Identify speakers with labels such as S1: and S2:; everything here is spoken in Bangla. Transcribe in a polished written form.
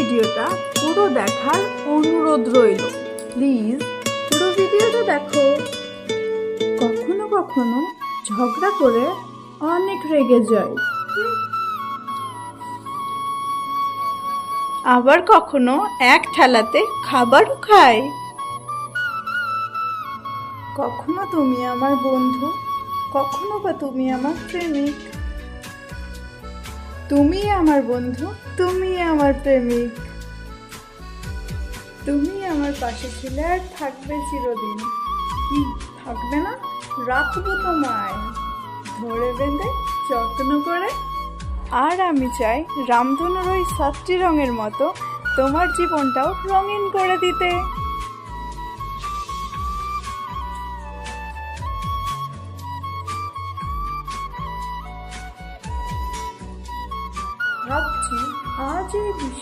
S1: ভিডিওটা পুরো দেখার অনুরোধ রইল। প্লিজ পুরো ভিডিওটা দেখো। কখনো কখনো ঝগড়া করে অনেক রেগে যায়, আবার কখনো এক থালাতে খাবারও খায়। কখনো তুমি আমার বন্ধু, কখনো বা তুমি আমার প্রেমিক। তুমি আমার বন্ধু, তুমি আমার প্রেমিক। তুমি আমার পাশে ছিলে আর থাকবে চিরদিন। কি থাকবে না? রাখবো তোমায় ধরে বেঁধে যত্ন করে। আর আমি চাই রামধনুর ওই 7টি রঙের মতো তোমার জীবনটাও রঙিন করে দিতে। ভাবছি আজ এই বিশেষ